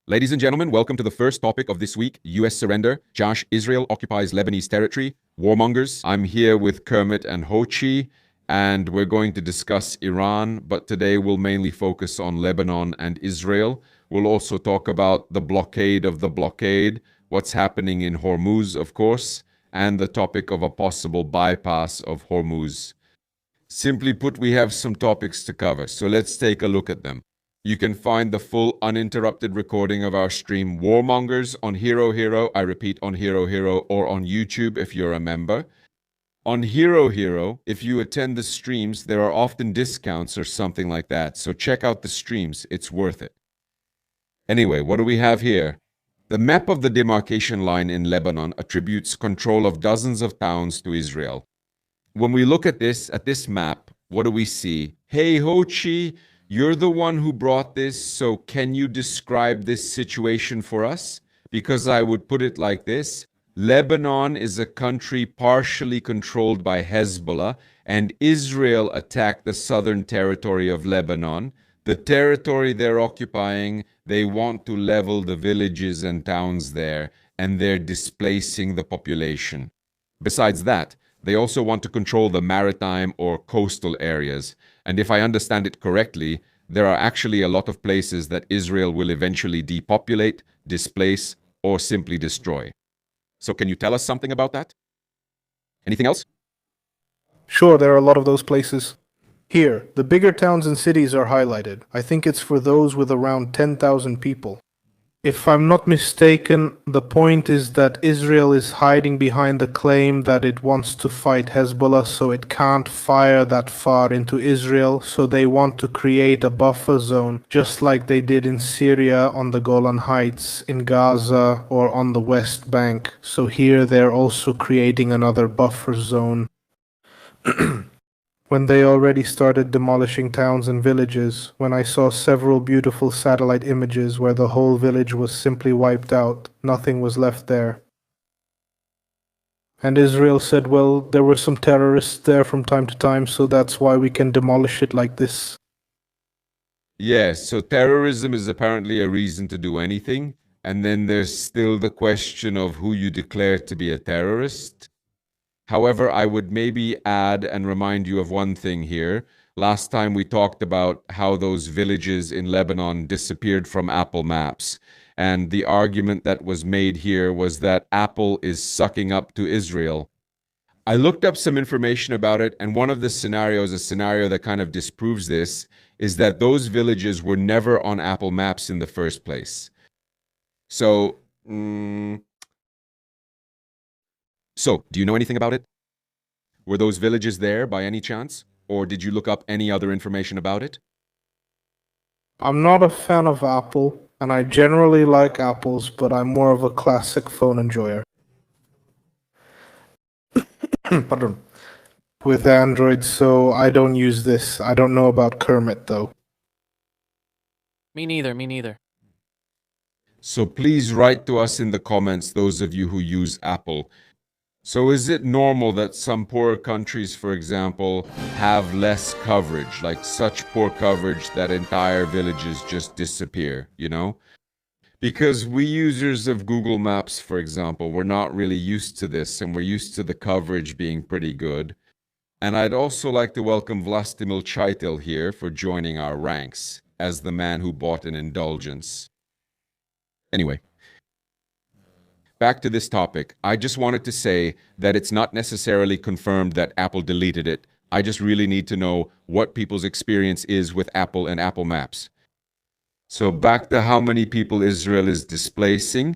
Ladies and gentlemen, welcome to the first topic of this week, U.S. surrender. Josh, Israel occupies Lebanese territory. Warmongers. I'm here with Kermit and Hochi, and we're going to discuss Iran, but today we'll mainly focus on Lebanon and Israel. We'll also talk about the blockade of the blockade, what's happening in Hormuz, of course, and the topic of a possible bypass of Hormuz. Simply put, we have some topics to cover, so let's take a look at them. You can find the full uninterrupted recording of our stream Warmongers on Hero Hero, I repeat, on Hero Hero, or on YouTube if you're a member. On Hero Hero, if you attend the streams, there are often discounts or something like that, so check out the streams, it's worth it. Anyway, what do we have here? The map of the demarcation line in Lebanon attributes control of dozens of towns to Israel. When we look at this map, what do we see? Hey, Hochi, you're the one who brought this, so can you describe this situation for us? Because I would put it like this. Lebanon is a country partially controlled by Hezbollah, and Israel attacked the southern territory of Lebanon. The territory they're occupying, they want to level the villages and towns there, and they're displacing the population. Besides that, they also want to control the maritime or coastal areas. And if I understand it correctly, there are actually a lot of places that Israel will eventually depopulate, displace, or simply destroy. So can you tell us something about that? Anything else? Sure, there are a lot of those places. Here, the bigger towns and cities are highlighted. I think it's for those with around 10,000 people. If I'm not mistaken, the point is that Israel is hiding behind the claim that it wants to fight Hezbollah, so it can't fire that far into Israel, so they want to create a buffer zone, just like they did in Syria on the Golan Heights, in Gaza, or on the West Bank. So here they're also creating another buffer zone. When they already started demolishing towns and villages, when I saw several beautiful satellite images where the whole village was simply wiped out, nothing was left there. And Israel said, well, there were some terrorists there from time to time, so that's why we can demolish it like this. Yes, so terrorism is apparently a reason to do anything, and then there's still the question of who you declare to be a terrorist. However, I would maybe add and remind you of one thing here. Last time we talked about how those villages in Lebanon disappeared from Apple Maps. And the argument that was made here was that Apple is sucking up to Israel. I looked up some information about it, and one of the scenarios, a scenario that kind of disproves this, is that those villages were never on Apple Maps in the first place. So, do you know anything about it? Were those villages there by any chance? Or did you look up any other information about it? I'm not a fan of Apple, and I generally like apples, but I'm more of a classic phone enjoyer. Pardon. With Android, so I don't use this. I don't know about Kermit, though. Me neither. So please write to us in the comments, those of you who use Apple. So is it normal that some poorer countries, for example, have less coverage, like such poor coverage that entire villages just disappear, you know? Because we users of Google Maps, for example, we're not really used to this, and we're used to the coverage being pretty good. And I'd also like to welcome Vlastimil Chaitil here for joining our ranks as the man who bought an indulgence. Anyway. Back to this topic, I just wanted to say that it's not necessarily confirmed that Apple deleted it. I just really need to know what people's experience is with Apple and Apple Maps. So back to how many people Israel is displacing.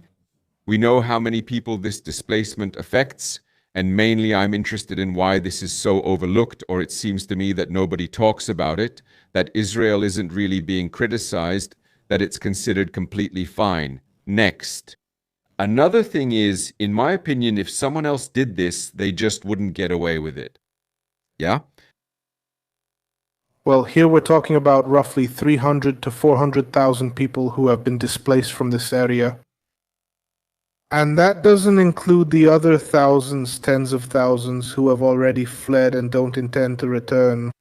We know how many people this displacement affects, and mainly I'm interested in why this is so overlooked, or it seems to me that nobody talks about it, that Israel isn't really being criticized, that it's considered completely fine. Next. Another thing is, in my opinion, if someone else did this, they just wouldn't get away with it. Yeah? Well, here we're talking about roughly 300 to 400,000 people who have been displaced from this area. And that doesn't include the other thousands, tens of thousands who have already fled and don't intend to return.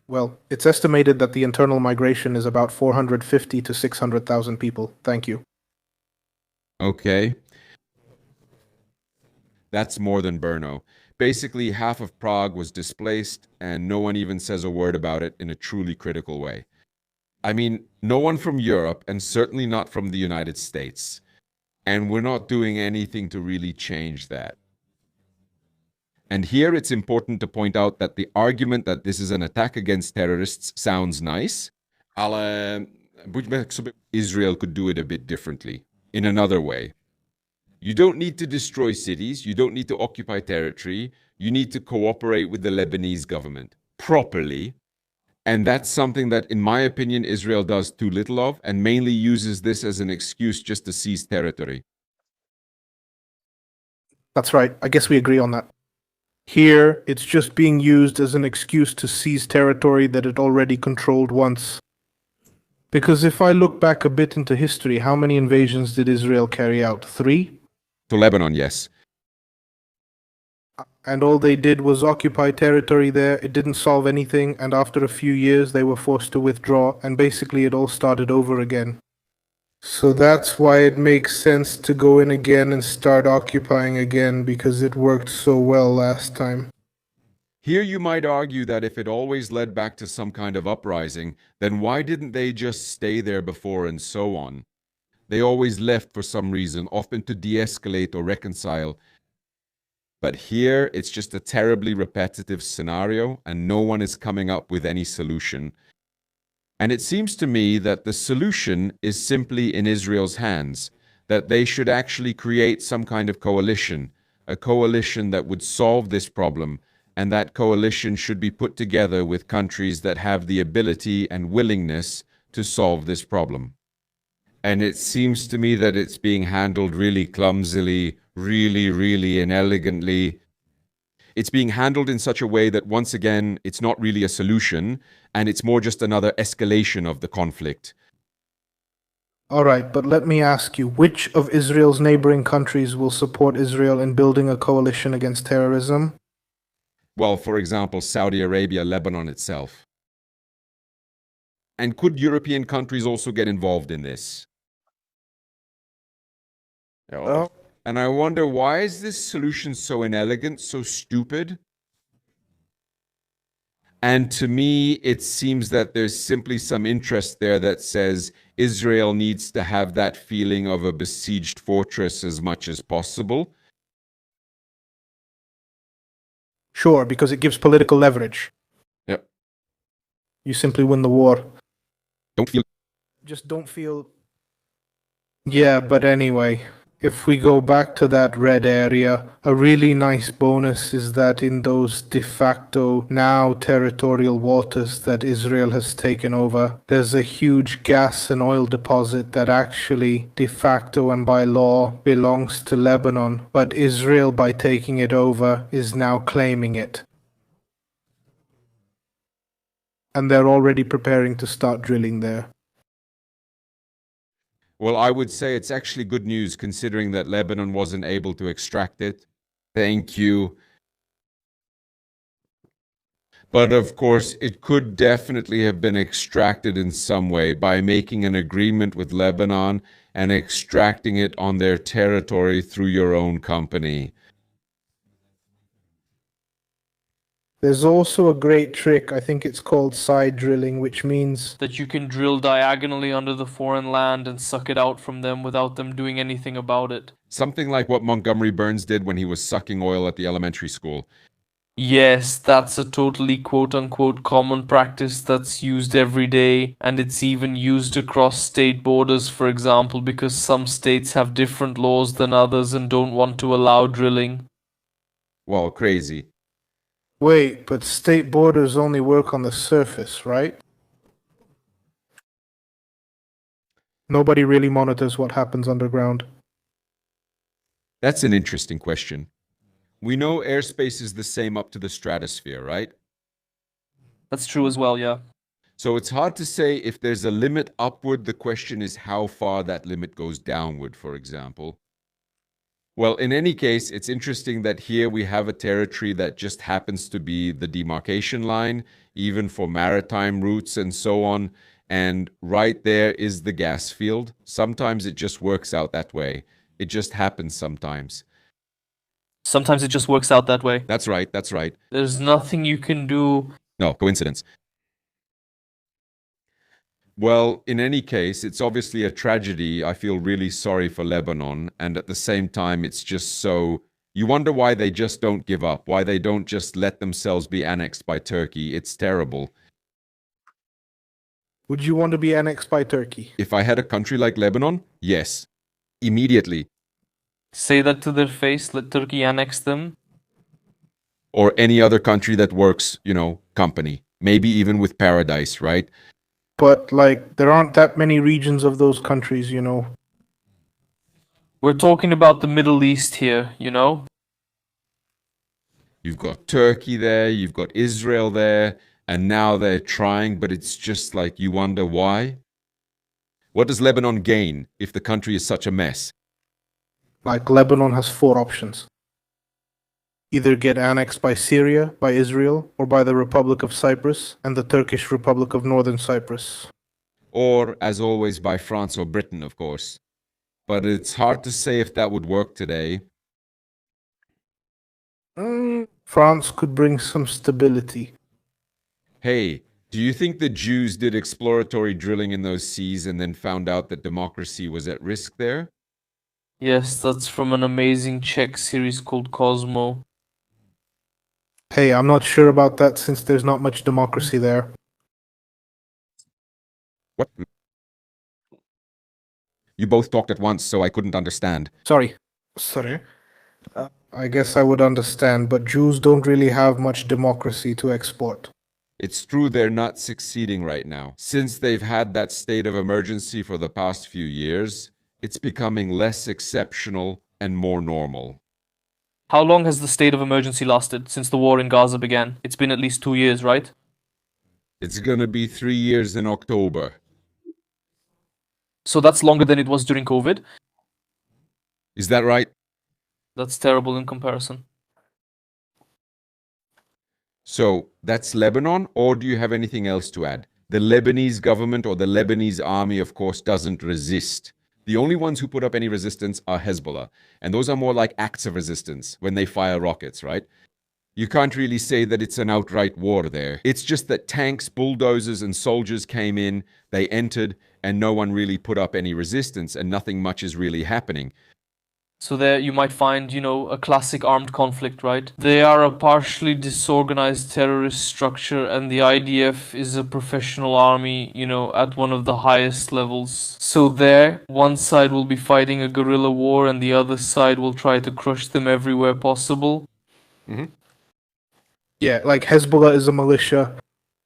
Well, it's estimated that the internal migration is about 450 to 600,000 people. Thank you. Okay. That's more than Brno. Basically, half of Prague was displaced, and no one even says a word about it in a truly critical way. I mean, no one from Europe, and certainly not from the United States. And we're not doing anything to really change that. And here it's important to point out that the argument that this is an attack against terrorists sounds nice, ale buďme k sobě, Israel could do it a bit differently, in another way. You don't need to destroy cities, you don't need to occupy territory, you need to cooperate with the Lebanese government properly. And that's something that, in my opinion, Israel does too little of and mainly uses this as an excuse just to seize territory. That's right. I guess we agree on that. Here, it's just being used as an excuse to seize territory that it already controlled once. Because if I look back a bit into history, how many invasions did Israel carry out? 3? To Lebanon, yes. And all they did was occupy territory there. It didn't solve anything, and after a few years, they were forced to withdraw, and basically it all started over again. So that's why it makes sense to go in again and start occupying again, because it worked so well last time. Here you might argue that if it always led back to some kind of uprising, then why didn't they just stay there before and so on? They always left for some reason, often to de-escalate or reconcile. But here, it's just a terribly repetitive scenario, and no one is coming up with any solution. And it seems to me that the solution is simply in Israel's hands, that they should actually create some kind of coalition, a coalition that would solve this problem, and that coalition should be put together with countries that have the ability and willingness to solve this problem. And it seems to me that it's being handled really clumsily, really inelegantly. It's being handled in such a way that, once again, it's not really a solution, and it's more just another escalation of the conflict. All right, but let me ask you, which of Israel's neighboring countries will support Israel in building a coalition against terrorism? Well, for example, Saudi Arabia, Lebanon itself. And could European countries also get involved in this? Oh. And I wonder, why is this solution so inelegant, so stupid? And to me, it seems that there's simply some interest there that says Israel needs to have that feeling of a besieged fortress as much as possible. Sure, because it gives political leverage. Yep. You simply win the war. Just don't feel... Yeah, but anyway, if we go back to that red area, a really nice bonus is that in those de facto now territorial waters that Israel has taken over, there's a huge gas and oil deposit that actually de facto and by law belongs to Lebanon, but Israel, by taking it over, is now claiming it. And they're already preparing to start drilling there. Well, I would say it's actually good news considering that Lebanon wasn't able to extract it. Thank you. But of course, it could definitely have been extracted in some way by making an agreement with Lebanon and extracting it on their territory through your own company. There's also a great trick, I think it's called side drilling, which means that you can drill diagonally under the foreign land and suck it out from them without them doing anything about it. Something like what Montgomery Burns did when he was sucking oil at the elementary school. Yes, that's a totally quote-unquote common practice that's used every day, and it's even used across state borders, for example, because some states have different laws than others and don't want to allow drilling. Well, crazy. Wait, but state borders only work on the surface, right? Nobody really monitors what happens underground. That's an interesting question. We know airspace is the same up to the stratosphere, right? That's true as well, yeah. So it's hard to say if there's a limit upward. The question is how far that limit goes downward, for example. Well, in any case, it's interesting that here we have a territory that just happens to be the demarcation line, even for maritime routes and so on. And right there is the gas field. Sometimes it just works out that way. It just happens sometimes. Sometimes it just works out that way. That's right, that's right. There's nothing you can do. No, coincidence. Well, in any case, it's obviously a tragedy. I feel really sorry for Lebanon. And at the same time, it's just so... You wonder why they just don't give up, why they don't just let themselves be annexed by Turkey. It's terrible. Would you want to be annexed by Turkey? If I had a country like Lebanon, yes. Immediately. Say that to their face, let Turkey annex them. Or any other country that works, company. Maybe even with paradise, right? But, there aren't that many regions of those countries, We're talking about the Middle East here, You've got Turkey there, you've got Israel there, and now they're trying, but it's just like you wonder why. What does Lebanon gain if the country is such a mess? Lebanon has 4 options. Either get annexed by Syria, by Israel, or by the Republic of Cyprus and the Turkish Republic of Northern Cyprus. Or, as always, by France or Britain, of course. But it's hard to say if that would work today. France could bring some stability. Hey, do you think the Jews did exploratory drilling in those seas and then found out that democracy was at risk there? Yes, that's from an amazing Czech series called Cosmo. Hey, I'm not sure about that since there's not much democracy there. What? You both talked at once, so I couldn't understand. Sorry. I guess I would understand, but Jews don't really have much democracy to export. It's true they're not succeeding right now. Since they've had that state of emergency for the past few years, it's becoming less exceptional and more normal. How long has the state of emergency lasted since the war in Gaza began? It's been at least 2 years, right? It's gonna be 3 years in October. So that's longer than it was during COVID? Is that right? That's terrible in comparison. So, that's Lebanon, or do you have anything else to add? The Lebanese government or the Lebanese army, of course, doesn't resist. The only ones who put up any resistance are Hezbollah, and those are more like acts of resistance when they fire rockets, right? You can't really say that it's an outright war there. It's just that tanks, bulldozers, and soldiers came in, they entered, and no one really put up any resistance, and nothing much is really happening. So there you might find, a classic armed conflict, right? They are a partially disorganized terrorist structure, and the IDF is a professional army, at one of the highest levels. So there, one side will be fighting a guerrilla war, and the other side will try to crush them everywhere possible. Mm-hmm. Yeah, Hezbollah is a militia.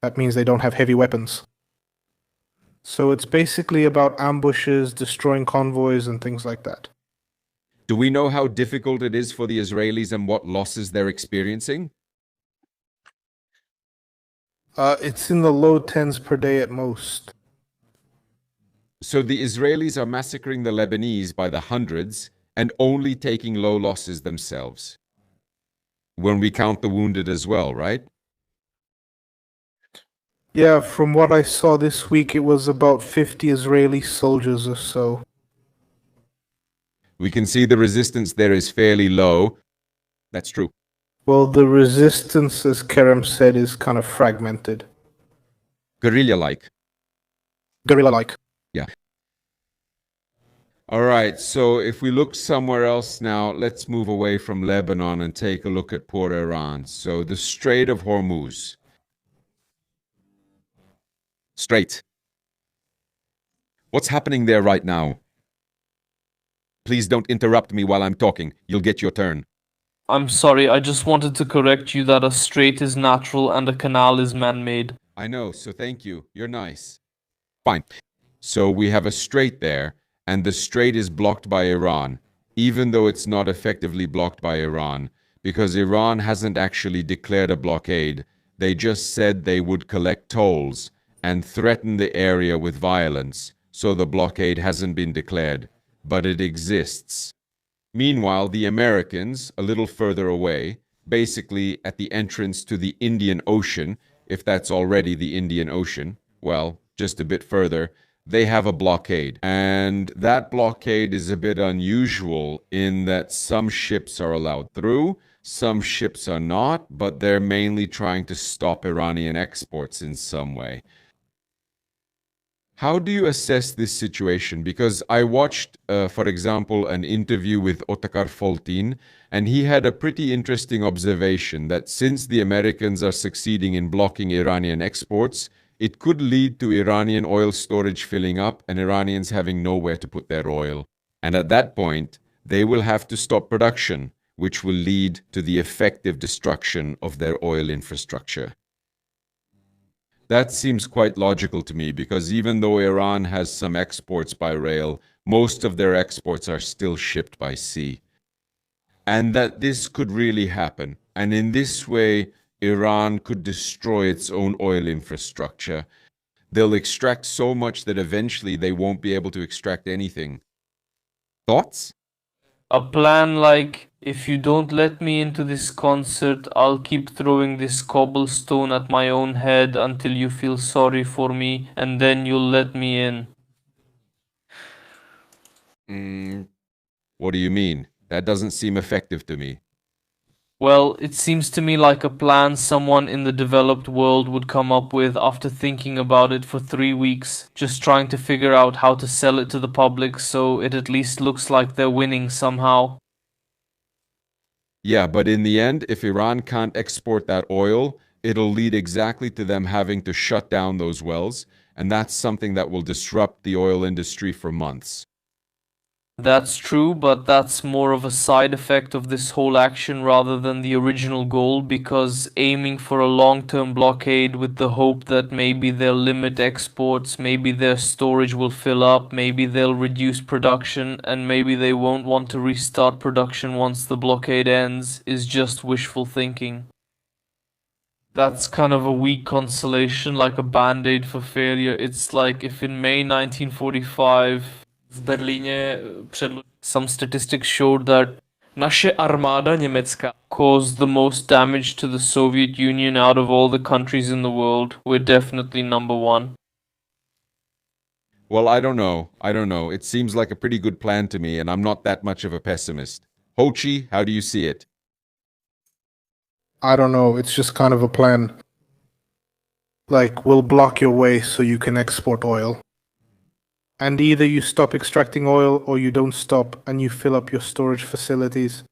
That means they don't have heavy weapons. So it's basically about ambushes, destroying convoys, and things like that. Do we know how difficult it is for the Israelis and what losses they're experiencing? It's in the low tens per day at most. So the Israelis are massacring the Lebanese by the hundreds and only taking low losses themselves. When we count the wounded as well, right? Yeah, from what I saw this week, it was about 50 Israeli soldiers or so. We can see the resistance there is fairly low. That's true. Well, the resistance, as Kerem said, is kind of fragmented. Guerrilla-like. Guerrilla-like. Yeah. All right, so if we look somewhere else now, let's move away from Lebanon and take a look at Port Iran. So the Strait of Hormuz. Strait. What's happening there right now? Please don't interrupt me while I'm talking. You'll get your turn. I'm sorry, I just wanted to correct you that a strait is natural and a canal is man-made. I know, so thank you. You're nice. Fine. So we have a strait there, and the strait is blocked by Iran, even though it's not effectively blocked by Iran, because Iran hasn't actually declared a blockade. They just said they would collect tolls and threaten the area with violence, so the blockade hasn't been declared. But it exists. Meanwhile, the Americans, a little further away, basically at the entrance to the Indian Ocean, if that's already the Indian Ocean, well, just a bit further, they have a blockade. And that blockade is a bit unusual in that some ships are allowed through, some ships are not, but they're mainly trying to stop Iranian exports in some way. How do you assess this situation? Because I watched, for example, an interview with Otakar Foltin, and he had a pretty interesting observation that since the Americans are succeeding in blocking Iranian exports, it could lead to Iranian oil storage filling up and Iranians having nowhere to put their oil. And at that point, they will have to stop production, which will lead to the effective destruction of their oil infrastructure. That seems quite logical to me because even though Iran has some exports by rail, most of their exports are still shipped by sea. And that this could really happen. And in this way, Iran could destroy its own oil infrastructure. They'll extract so much that eventually they won't be able to extract anything. Thoughts? A plan like, if you don't let me into this concert, I'll keep throwing this cobblestone at my own head until you feel sorry for me, and then you'll let me in. What do you mean? That doesn't seem effective to me. Well, it seems to me like a plan someone in the developed world would come up with after thinking about it for 3 weeks, just trying to figure out how to sell it to the public so it at least looks like they're winning somehow. Yeah, but in the end, if Iran can't export that oil, it'll lead exactly to them having to shut down those wells, and that's something that will disrupt the oil industry for months. That's true, but that's more of a side effect of this whole action rather than the original goal, because aiming for a long-term blockade with the hope that maybe they'll limit exports, maybe their storage will fill up, maybe they'll reduce production, and maybe they won't want to restart production once the blockade ends, is just wishful thinking. That's kind of a weak consolation, like a band-aid for failure. It's like if in May 1945 v Berlíně some statistics showed that naše armáda německá caused the most damage to the Soviet Union out of all the countries in the world. We're definitely number one. Well, I don't know. I don't know. It seems like a pretty good plan to me, and I'm not that much of a pessimist. Hochi, how do you see it? I don't know, it's just kind of a plan. Like, we'll block your way so you can export oil. And either you stop extracting oil or you don't stop and you fill up your storage facilities.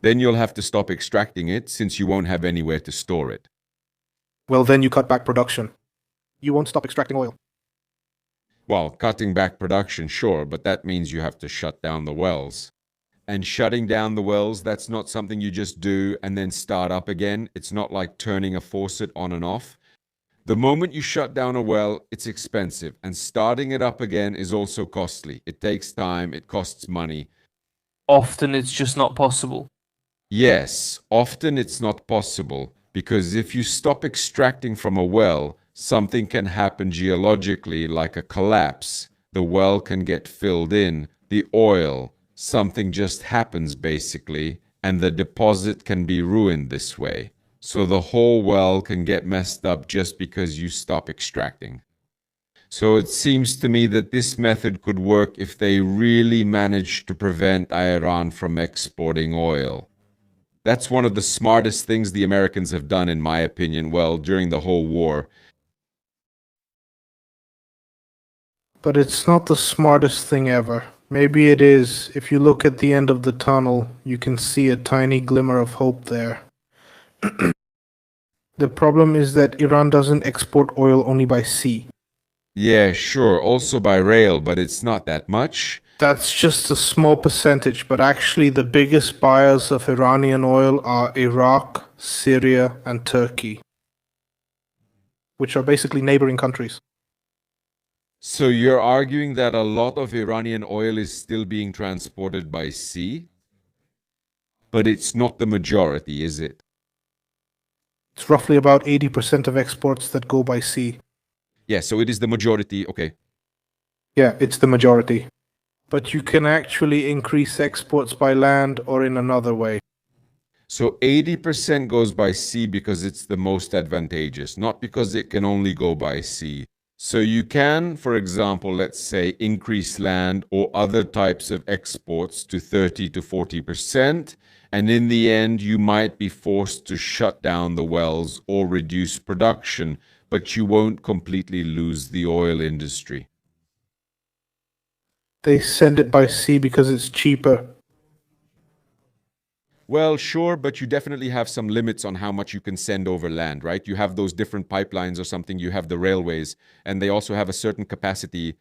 Then you'll have to stop extracting it since you won't have anywhere to store it. Well, then you cut back production. You won't stop extracting oil. Well, cutting back production, sure, but that means you have to shut down the wells. And shutting down the wells, that's not something you just do and then start up again. It's not like turning a faucet on and off. The moment you shut down a well, it's expensive, and starting it up again is also costly. It takes time, it costs money. Often it's just not possible. Yes, often it's not possible, because if you stop extracting from a well, something can happen geologically, like a collapse. The well can get filled in, the oil, something just happens basically, and the deposit can be ruined this way. So the whole well can get messed up just because you stop extracting. So it seems to me that this method could work if they really manage to prevent Iran from exporting oil. That's one of the smartest things the Americans have done, in my opinion, well, during the whole war. But it's not the smartest thing ever. Maybe it is. If you look at the end of the tunnel, you can see a tiny glimmer of hope there. The problem is that Iran doesn't export oil only by sea. Yeah, sure, also by rail, but it's not that much. That's just a small percentage, but actually the biggest buyers of Iranian oil are Iraq, Syria, and Turkey, which are basically neighboring countries. So you're arguing that a lot of Iranian oil is still being transported by sea? But it's not the majority, is it? It's roughly about 80% of exports that go by sea. Yeah, so it is the majority, okay. Yeah, it's the majority. But you can actually increase exports by land or in another way. So 80% goes by sea because it's the most advantageous, not because it can only go by sea. So you can, for example, let's say, increase land or other types of exports to 30 to 40%. And in the end, you might be forced to shut down the wells or reduce production, but you won't completely lose the oil industry. They send it by sea because it's cheaper. Well, sure, but you definitely have some limits on how much you can send over land, right? You have those different pipelines or something, you have the railways, and they also have a certain capacity.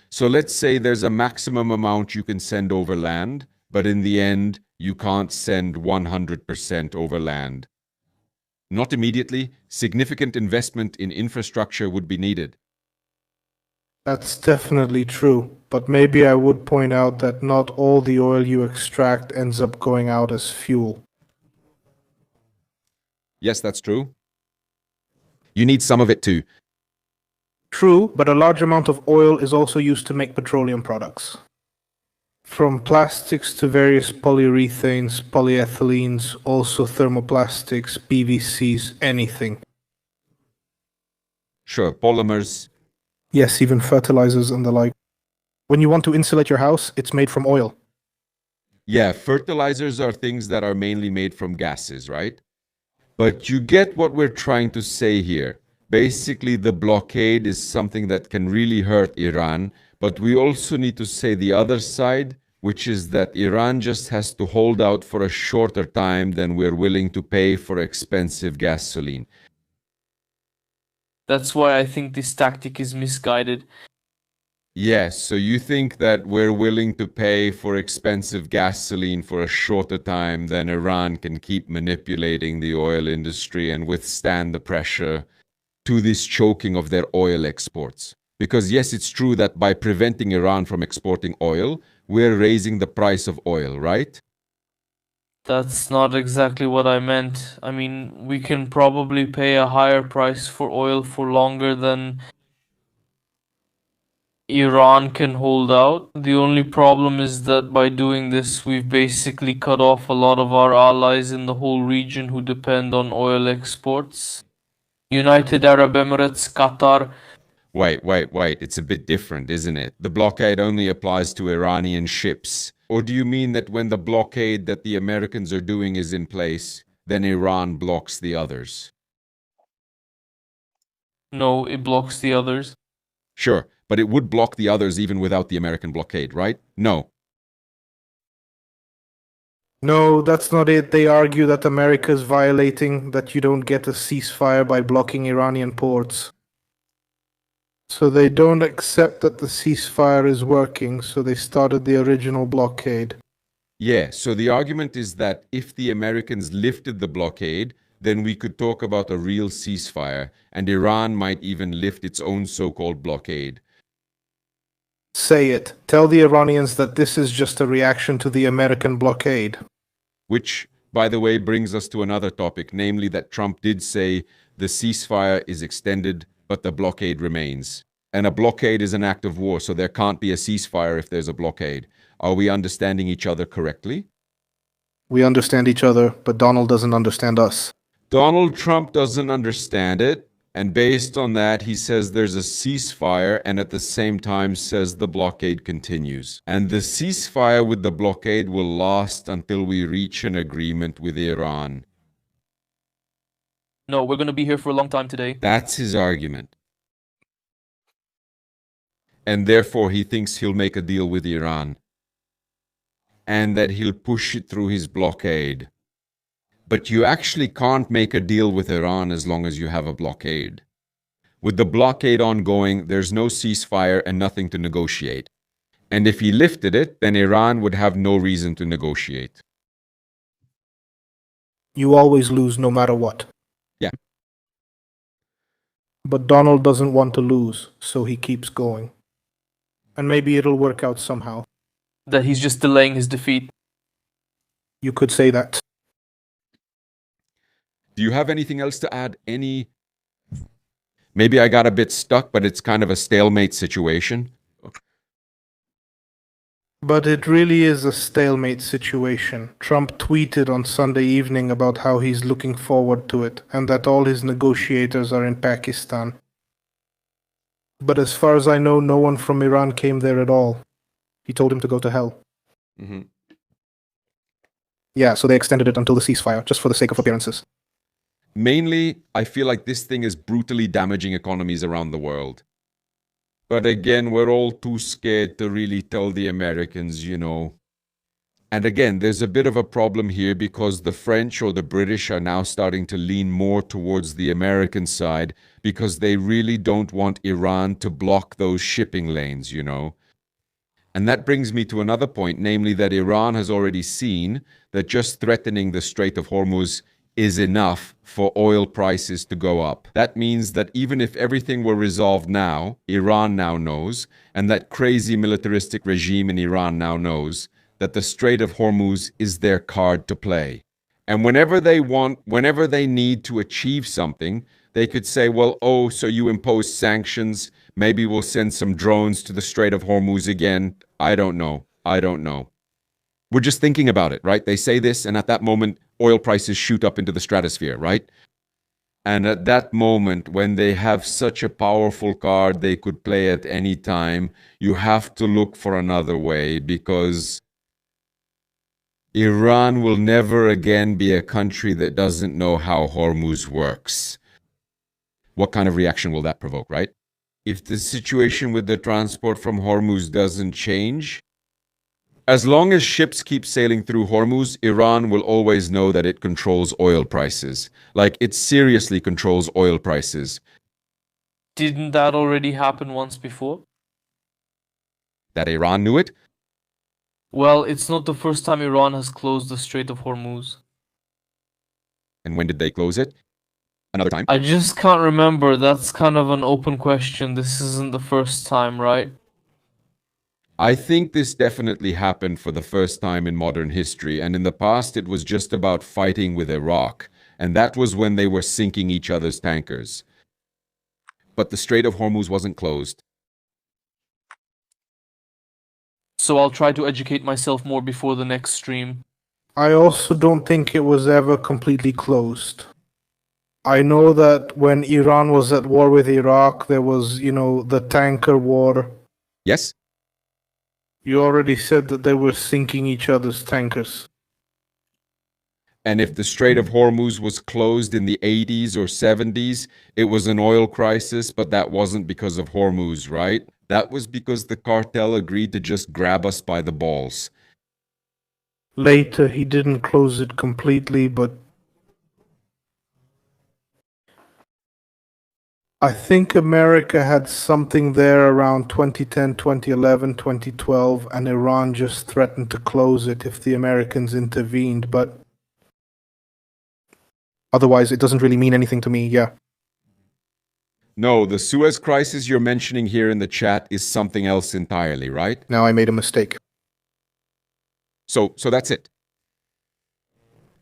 So let's say there's a maximum amount you can send over land, but in the end, you can't send 100% over land. Not immediately, significant investment in infrastructure would be needed. That's definitely true, but maybe I would point out that not all the oil you extract ends up going out as fuel. Yes, that's true. You need some of it too. True, but a large amount of oil is also used to make petroleum products. From plastics to various polyurethanes, polyethylenes, also thermoplastics, PVCs, anything. Sure, polymers. Yes, even fertilizers and the like. When you want to insulate your house, it's made from oil. Yeah, fertilizers are things that are mainly made from gases, right? But you get what we're trying to say here. Basically, the blockade is something that can really hurt Iran, but we also need to say the other side, which is that Iran just has to hold out for a shorter time than we're willing to pay for expensive gasoline. That's why I think this tactic is misguided. Yes, so you think that we're willing to pay for expensive gasoline for a shorter time than Iran can keep manipulating the oil industry and withstand the pressure to this choking of their oil exports. Because yes, it's true that by preventing Iran from exporting oil, we're raising the price of oil, right? That's not exactly what I meant. I mean, we can probably pay a higher price for oil for longer than Iran can hold out. The only problem is that by doing this, we've basically cut off a lot of our allies in the whole region who depend on oil exports. United Arab Emirates, Qatar. Wait. It's a bit different, isn't it? The blockade only applies to Iranian ships. Or do you mean that when the blockade that the Americans are doing is in place, then Iran blocks the others? No, it blocks the others. Sure, but it would block the others even without the American blockade, right? No. No, that's not it. They argue that America is violating that you don't get a ceasefire by blocking Iranian ports. So they don't accept that the ceasefire is working, so they started the original blockade. Yeah, so the argument is that if the Americans lifted the blockade, then we could talk about a real ceasefire, and Iran might even lift its own so-called blockade. Say it. Tell the Iranians that this is just a reaction to the American blockade. Which, by the way, brings us to another topic, namely that Trump did say the ceasefire is extended, but the blockade remains. And a blockade is an act of war, so there can't be a ceasefire if there's a blockade. Are we understanding each other correctly? We understand each other, but Donald doesn't understand us. Donald Trump doesn't understand it, and based on that, he says there's a ceasefire and at the same time says the blockade continues. And the ceasefire with the blockade will last until we reach an agreement with Iran. No, we're gonna be here for a long time today. That's his argument. And therefore, he thinks he'll make a deal with Iran and that he'll push it through his blockade. But you actually can't make a deal with Iran as long as you have a blockade. With the blockade ongoing, there's no ceasefire and nothing to negotiate. And if he lifted it, then Iran would have no reason to negotiate. You always lose no matter what. Yeah. But Donald doesn't want to lose, so he keeps going. And maybe it'll work out somehow. That he's just delaying his defeat. You could say that. Do you have anything else to add? Maybe I got a bit stuck, but it's kind of a stalemate situation. But it really is a stalemate situation. Trump tweeted on Sunday evening about how he's looking forward to it and that all his negotiators are in Pakistan. But as far as I know, no one from Iran came there at all. He told him to go to hell. Mm-hmm. Yeah, so they extended it until the ceasefire, just for the sake of appearances. Mainly, I feel like this thing is brutally damaging economies around the world. But again, we're all too scared to really tell the Americans, you know. And again, there's a bit of a problem here because the French or the British are now starting to lean more towards the American side because they really don't want Iran to block those shipping lanes, you know. And that brings me to another point, namely that Iran has already seen that just threatening the Strait of Hormuz is enough for oil prices to go up. That means that even if everything were resolved now, Iran now knows, and that crazy militaristic regime in Iran now knows, that the Strait of Hormuz is their card to play. And whenever they need to achieve something, they could say, well, oh, so you impose sanctions, maybe we'll send some drones to the Strait of Hormuz again. I don't know. We're just thinking about it, right? They say this, and at that moment, oil prices shoot up into the stratosphere, right? And at that moment, when they have such a powerful card they could play at any time, you have to look for another way because Iran will never again be a country that doesn't know how Hormuz works. What kind of reaction will that provoke, right? If the situation with the transport from Hormuz doesn't change, as long as ships keep sailing through Hormuz, Iran will always know that it controls oil prices. Like, it seriously controls oil prices. Didn't that already happen once before? That Iran knew it? Well, it's not the first time Iran has closed the Strait of Hormuz. And when did they close it? Another time? I just can't remember. That's kind of an open question. This isn't the first time, right? I think this definitely happened for the first time in modern history, and in the past it was just about fighting with Iraq, and that was when they were sinking each other's tankers. But the Strait of Hormuz wasn't closed. So I'll try to educate myself more before the next stream. I also don't think it was ever completely closed. I know that when Iran was at war with Iraq, there was, the tanker war. Yes? You already said that they were sinking each other's tankers. And if the Strait of Hormuz was closed in the 80s or 70s, it was an oil crisis, but that wasn't because of Hormuz, right? That was because the cartel agreed to just grab us by the balls. Later, he didn't close it completely, but I think America had something there around 2010, 2011, 2012, and Iran just threatened to close it if the Americans intervened, but otherwise it doesn't really mean anything to me, yeah. No, the Suez Crisis you're mentioning here in the chat is something else entirely, right? Now I made a mistake. So that's it.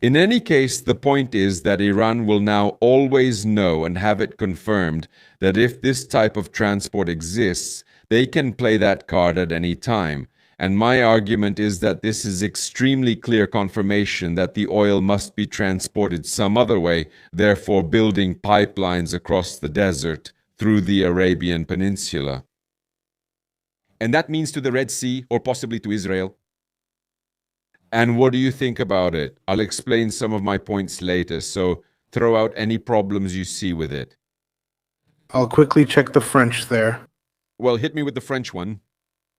In any case, the point is that Iran will now always know and have it confirmed that if this type of transport exists, they can play that card at any time. And my argument is that this is extremely clear confirmation that the oil must be transported some other way, therefore building pipelines across the desert through the Arabian Peninsula. And that means to the Red Sea or possibly to Israel. And what do you think about it? I'll explain some of my points later, so throw out any problems you see with it. I'll quickly check the French there. Well, hit me with the French one.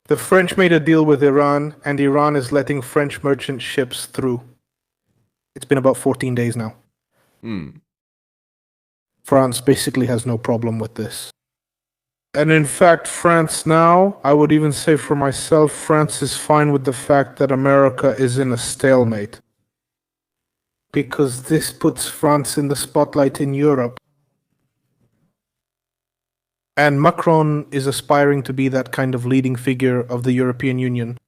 The French made a deal with Iran, and Iran is letting French merchant ships through. It's been about 14 days now. France basically has no problem with this. And in fact, France now, I would even say for myself, France is fine with the fact that America is in a stalemate. Because this puts France in the spotlight in Europe. And Macron is aspiring to be that kind of leading figure of the European Union.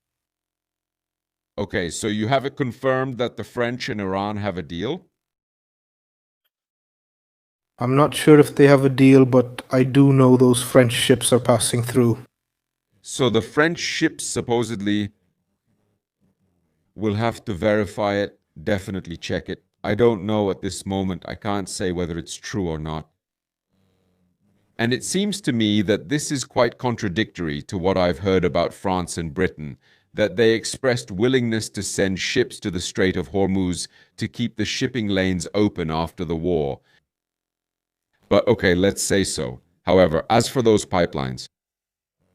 Okay, so you have it confirmed that the French and Iran have a deal? I'm not sure if they have a deal, but I do know those French ships are passing through. So the French ships supposedly We'll have to verify it, definitely check it. I don't know at this moment. I can't say whether it's true or not. And it seems to me that this is quite contradictory to what I've heard about France and Britain, that they expressed willingness to send ships to the Strait of Hormuz to keep the shipping lanes open after the war. But okay, let's say so. However, as for those pipelines,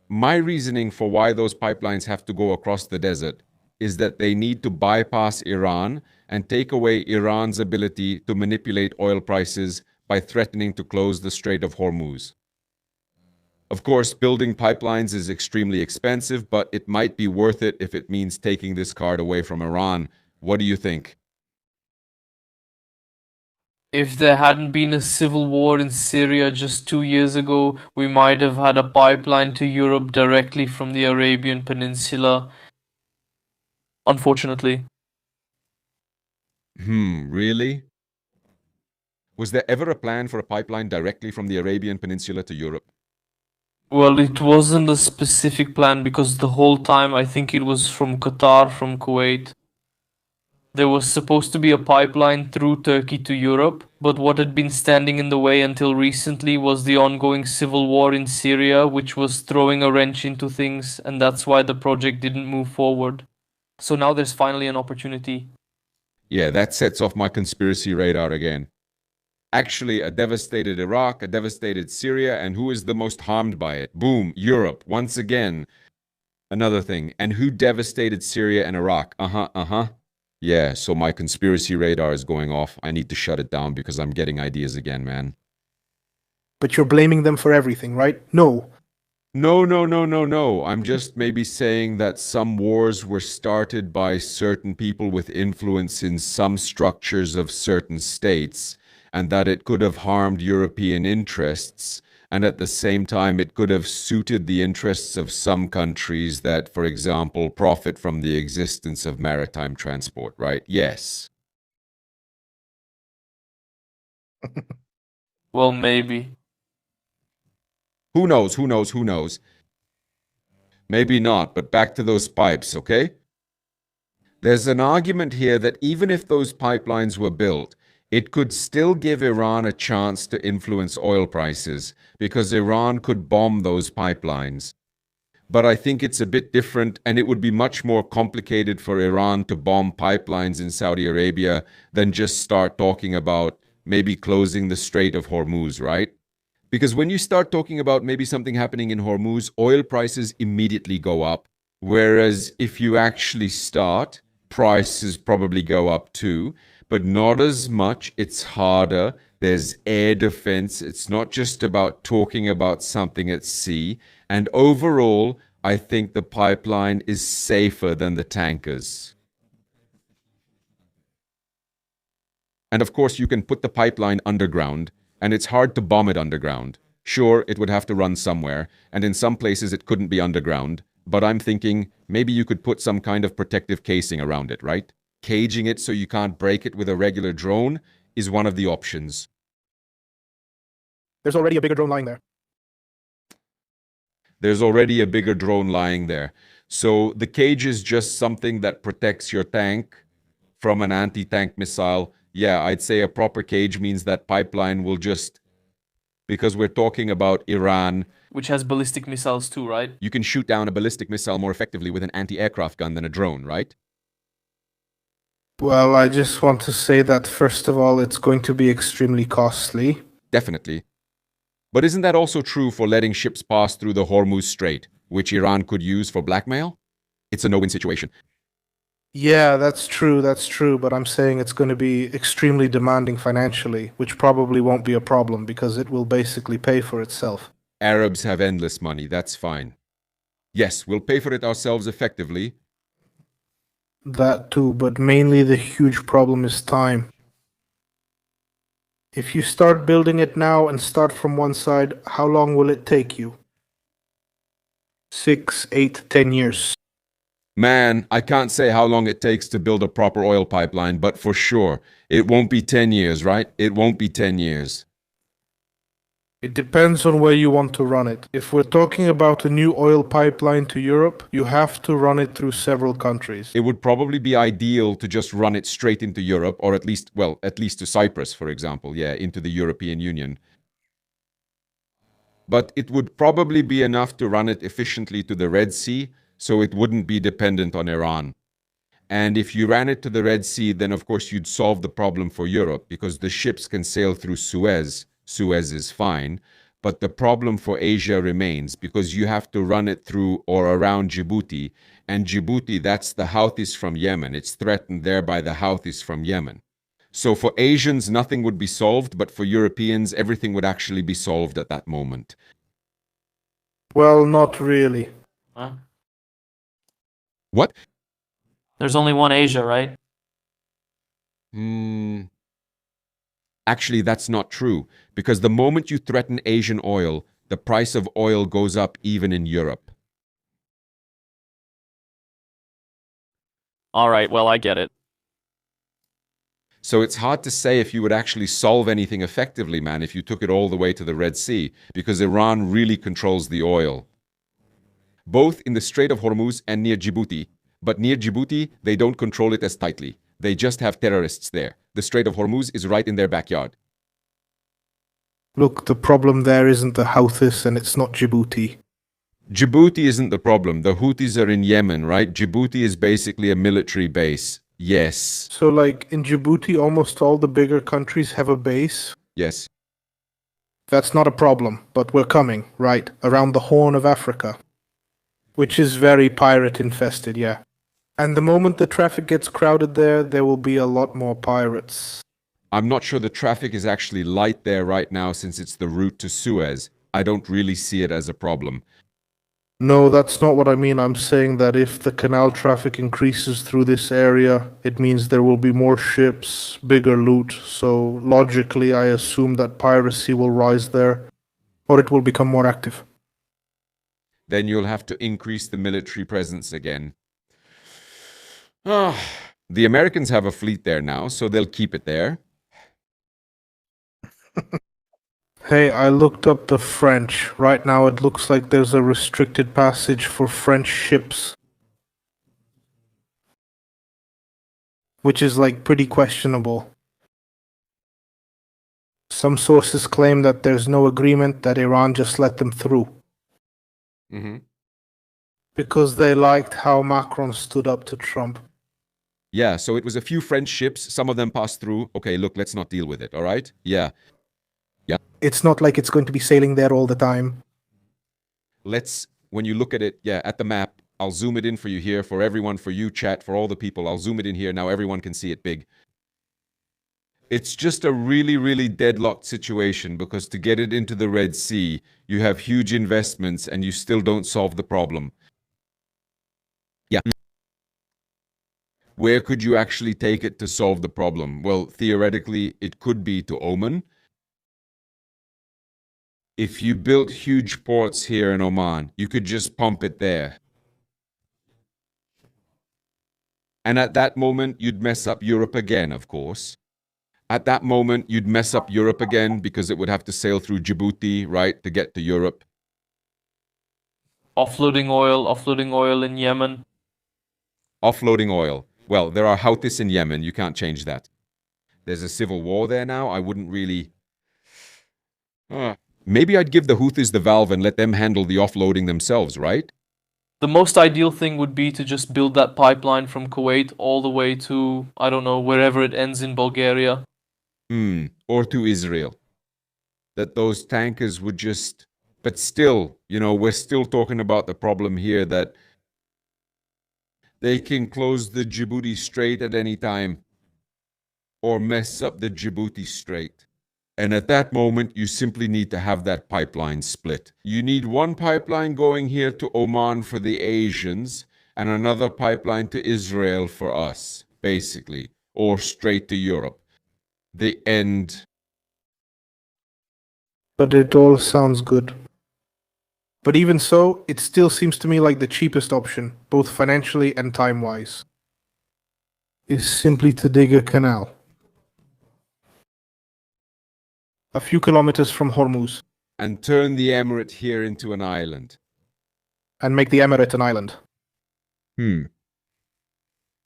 my reasoning for why those pipelines have to go across the desert is that they need to bypass Iran and take away Iran's ability to manipulate oil prices by threatening to close the Strait of Hormuz. Of course, building pipelines is extremely expensive, but it might be worth it if it means taking this card away from Iran. What do you think? If there hadn't been a civil war in Syria just 2 years ago, we might have had a pipeline to Europe directly from the Arabian Peninsula. Unfortunately. Really? Was there ever a plan for a pipeline directly from the Arabian Peninsula to Europe? Well, it wasn't a specific plan because the whole time I think it was from Qatar, from Kuwait. There was supposed to be a pipeline through Turkey to Europe, but what had been standing in the way until recently was the ongoing civil war in Syria, which was throwing a wrench into things, and that's why the project didn't move forward. So now there's finally an opportunity. Yeah, that sets off my conspiracy radar again. Actually, a devastated Iraq, a devastated Syria, and who is the most harmed by it? Boom, Europe, once again. Another thing, and who devastated Syria and Iraq? Yeah, so my conspiracy radar is going off. I need to shut it down because I'm getting ideas again, man. But you're blaming them for everything, right? No. No. I'm just maybe saying that some wars were started by certain people with influence in some structures of certain states, and that it could have harmed European interests, and at the same time it could have suited the interests of some countries that, for example, profit from the existence of maritime transport, right? Yes. Well, maybe. Who knows? Maybe not, but back to those pipes, okay? There's an argument here that even if those pipelines were built, it could still give Iran a chance to influence oil prices because Iran could bomb those pipelines. But I think it's a bit different, and it would be much more complicated for Iran to bomb pipelines in Saudi Arabia than just start talking about maybe closing the Strait of Hormuz, right? Because when you start talking about maybe something happening in Hormuz, oil prices immediately go up. Whereas if you actually start, prices probably go up too, but not as much. It's harder. There's air defense. It's not just about talking about something at sea. And overall, I think the pipeline is safer than the tankers. And of course, you can put the pipeline underground, and it's hard to bomb it underground. Sure, it would have to run somewhere, and in some places it couldn't be underground, but I'm thinking maybe you could put some kind of protective casing around it, right? Caging it so you can't break it with a regular drone is one of the options. There's already a bigger drone lying there. There's already a bigger drone lying there. So the cage is just something that protects your tank from an anti-tank missile. Yeah, I'd say a proper cage means that pipeline will just, because we're talking about Iran, Which has ballistic missiles too, right? you can shoot down a ballistic missile more effectively with an anti-aircraft gun than a drone, right? Well, I just want to say that, first of all, it's going to be extremely costly. Definitely. But isn't that also true for letting ships pass through the Hormuz Strait, which Iran could use for blackmail? It's a no-win situation. Yeah, that's true, but I'm saying it's going to be extremely demanding financially, which probably won't be a problem because it will basically pay for itself. Arabs have endless money, that's fine. Yes, we'll pay for it ourselves effectively. That too, but mainly the huge problem is time. If you start building it now and start from one side, how long will it take you? 6, 8, 10 years. Man, I can't say how long it takes to build a proper oil pipeline, but for sure, it won't be 10 years, right? It won't be 10 years. It depends on where you want to run it. If we're talking about a new oil pipeline to Europe, you have to run it through several countries. It would probably be ideal to just run it straight into Europe, or at least, well, at least to Cyprus, for example, yeah, into the European Union. But it would probably be enough to run it efficiently to the Red Sea, so it wouldn't be dependent on Iran. And if you ran it to the Red Sea, then of course you'd solve the problem for Europe, because the ships can sail through Suez. Suez is fine. But the problem for Asia remains, because you have to run it through or around Djibouti. And Djibouti, that's the Houthis from Yemen. It's threatened there by the Houthis from Yemen. So for Asians, nothing would be solved, but for Europeans, everything would actually be solved at that moment. Well, not really. Huh? What? There's only one Asia, right? Actually, that's not true, because the moment you threaten Asian oil, the price of oil goes up even in Europe. All right, well, I get it. So it's hard to say if you would actually solve anything effectively, man, if you took it all the way to the Red Sea, because Iran really controls the oil. Both in the Strait of Hormuz and near Djibouti. But near Djibouti, they don't control it as tightly. They just have terrorists there. The Strait of Hormuz is right in their backyard. Look, the problem there isn't the Houthis and it's not Djibouti. Djibouti isn't the problem. The Houthis are in Yemen, right? Djibouti is basically a military base. Yes. So, like, in Djibouti, almost all the bigger countries have a base. Yes. That's not a problem, but we're coming, right, around the Horn of Africa. Which is very pirate-infested, yeah. And the moment the traffic gets crowded there will be a lot more pirates. I'm not sure the traffic is actually light there right now since it's the route to Suez. I don't really see it as a problem. No, that's not what I mean. I'm saying that if the canal traffic increases through this area, it means there will be more ships, bigger loot. So logically, I assume that piracy will rise there, or it will become more active. Then you'll have to increase the military presence again. The Americans have a fleet there now, so they'll keep it there. Hey, I looked up the French. Right now it looks like there's a restricted passage for French ships. Which is like pretty questionable. Some sources claim that there's no agreement, that Iran just let them through. Because they liked how Macron stood up to Trump. Yeah, so it was a few French ships. Some of them passed through. Okay, look, let's not deal with it, all right? Yeah. It's not like it's going to be sailing there all the time. When you look at it, yeah, at the map, I'll zoom it in for you here, for everyone, for you, chat, for all the people. I'll zoom it in here. Now everyone can see it big. It's just a really, really deadlocked situation, because to get it into the Red Sea, you have huge investments and you still don't solve the problem. Yeah. Where could you actually take it to solve the problem? Well, theoretically, it could be to Oman. If you built huge ports here in Oman, you could just pump it there. And at that moment, you'd mess up Europe again, of course. At that moment, you'd mess up Europe again, because it would have to sail through Djibouti, right, to get to Europe. Offloading oil in Yemen. Offloading oil. Well, there are Houthis in Yemen. You can't change that. There's a civil war there now. I wouldn't really... Maybe I'd give the Houthis the valve and let them handle the offloading themselves, right? The most ideal thing would be to just build that pipeline from Kuwait all the way to, I don't know, wherever it ends in Bulgaria. Or to Israel. That those tankers would just... But still, you know, we're still talking about the problem here that they can close the Djibouti Strait at any time, or mess up the Djibouti Strait. And at that moment, you simply need to have that pipeline split. You need one pipeline going here to Oman for the Asians, and another pipeline to Israel for us, basically, or straight to Europe. The end. But it all sounds good. But even so, it still seems to me like the cheapest option, both financially and time-wise, is simply to dig a canal. A few kilometers from Hormuz. and turn the emirate here into an island. And make the emirate an island.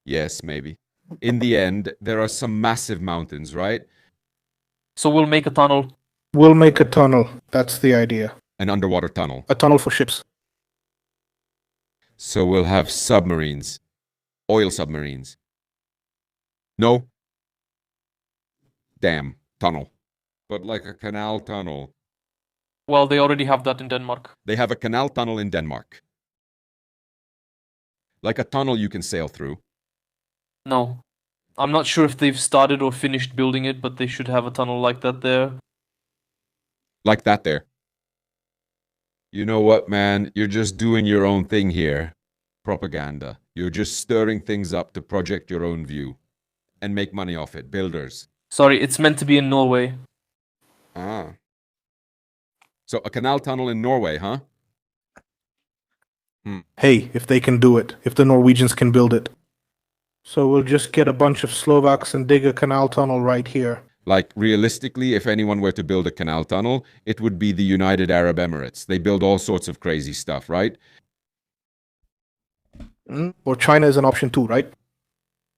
Yes, maybe. In the end, there are some massive mountains, right? So we'll make a tunnel. We'll make a tunnel. That's the idea. An underwater tunnel. A tunnel for ships. So we'll have submarines. Oil submarines. No? Damn. Tunnel. But like a canal tunnel. Well, they already have that in Denmark. They have a canal tunnel in Denmark. Like a tunnel you can sail through. No. I'm not sure if they've started or finished building it, but they should have a tunnel like that there. Like that there. You know what, man? You're just doing your own thing here. Propaganda. You're just stirring things up to project your own view. And make money off it. Builders. Sorry, it's meant to be in Norway. Ah. So a canal tunnel in Norway, huh? Hey, if they can do it. If the Norwegians can build it. So we'll just get a bunch of Slovaks and dig a canal tunnel right here. Like, realistically, if anyone were to build a canal tunnel, it would be the United Arab Emirates. They build all sorts of crazy stuff, right? Or China is an option too, right?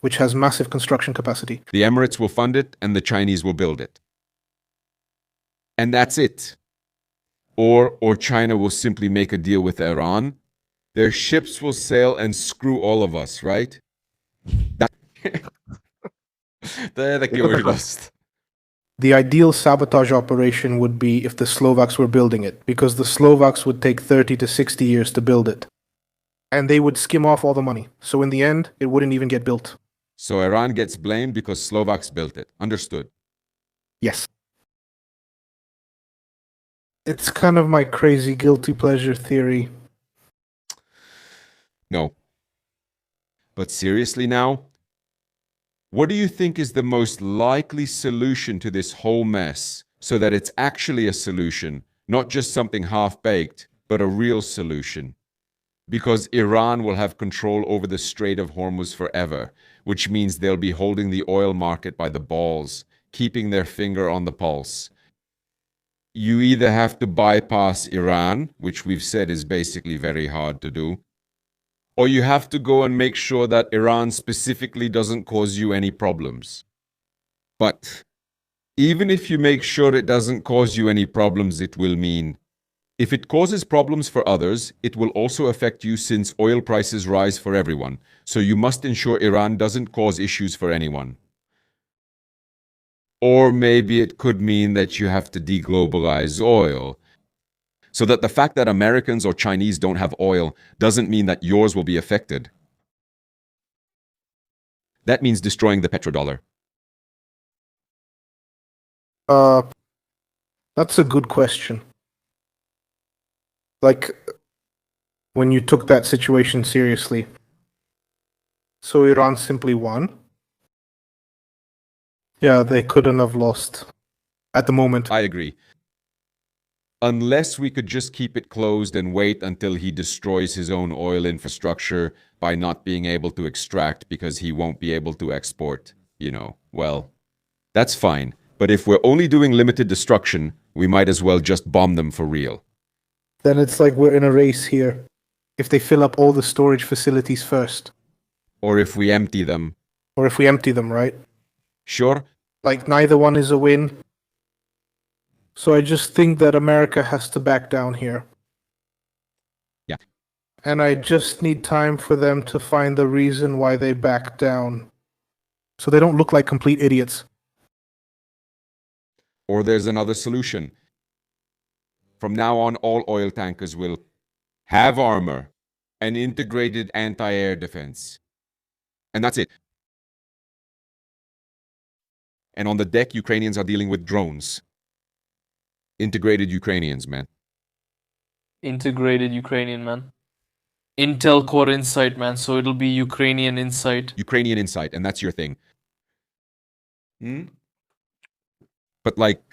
Which has massive construction capacity. The Emirates will fund it, and the Chinese will build it. And that's it. Or China will simply make a deal with Iran. Their ships will sail and screw all of us, right? Det är weirdost. The ideal sabotage operation would be if the Slovaks were building it, because the Slovaks would take 30 to 60 years to build it. And they would skim off all the money. So in the end, it wouldn't even get built. So Iran gets blamed because Slovaks built it. Understood. Yes. It's kind of my crazy guilty pleasure theory. No. But seriously now, what do you think is the most likely solution to this whole mess so that it's actually a solution, not just something half-baked, but a real solution? Because Iran will have control over the Strait of Hormuz forever, which means they'll be holding the oil market by the balls, keeping their finger on the pulse. You either have to bypass Iran, which we've said is basically very hard to do, or you have to go and make sure that Iran specifically doesn't cause you any problems. But even if you make sure it doesn't cause you any problems, it will mean if it causes problems for others, it will also affect you since oil prices rise for everyone. So you must ensure Iran doesn't cause issues for anyone. Or maybe it could mean that you have to deglobalize oil, so that the fact that Americans or Chinese don't have oil doesn't mean that yours will be affected. That means destroying the petrodollar. That's a good question. Like, when you took that situation seriously. So Iran simply won? Yeah, they couldn't have lost. At the moment. I agree. Unless we could just keep it closed and wait until he destroys his own oil infrastructure by not being able to extract because he won't be able to export, well, that's fine. But if we're only doing limited destruction, we might as well just bomb them for real. Then it's like we're in a race here. If they fill up all the storage facilities first. Or if we empty them. Or if we empty them, right? Sure. Like, neither one is a win. So I just think that America has to back down here. Yeah. And I just need time for them to find the reason why they back down. So they don't look like complete idiots. Or there's another solution. From now on, all oil tankers will have armor and integrated anti-air defense. And that's it. And on the deck, Ukrainians are dealing with drones. Integrated Ukrainians, man. Integrated Ukrainian, man. Intel Core Insight, man. So it'll be Ukrainian Insight. Ukrainian Insight, and that's your thing. But like...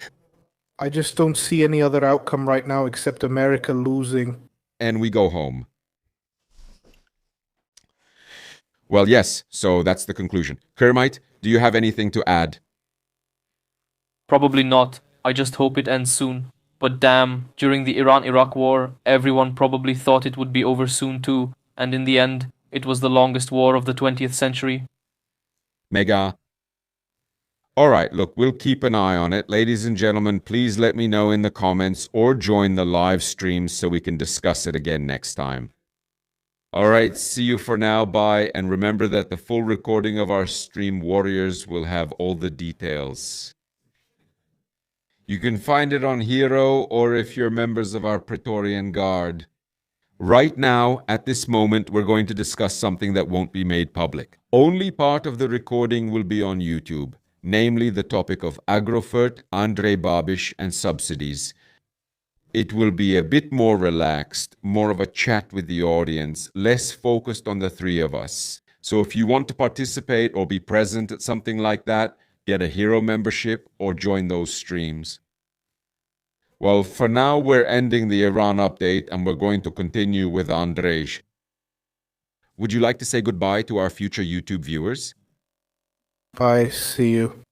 I just don't see any other outcome right now except America losing. And we go home. Well, yes, so that's the conclusion. Kermite, do you have anything to add? Probably not. I just hope it ends soon. But damn, during the Iran-Iraq war, everyone probably thought it would be over soon too, and in the end, it was the longest war of the 20th century. Mega. All right, look, we'll keep an eye on it. Ladies and gentlemen, please let me know in the comments or join the live stream so we can discuss it again next time. All right, see you for now. Bye. And remember that the full recording of our stream Warriors will have all the details. You can find it on Hero or if you're members of our Praetorian Guard. Right now, at this moment, we're going to discuss something that won't be made public. Only part of the recording will be on YouTube, namely the topic of Agrofert, Andrei Babish, and subsidies. It will be a bit more relaxed, more of a chat with the audience, less focused on the three of us. So if you want to participate or be present at something like that, get a Hero membership or join those streams. Well, for now, we're ending the Iran update and we're going to continue with Andrej. Would you like to say goodbye to our future YouTube viewers? Bye, see you.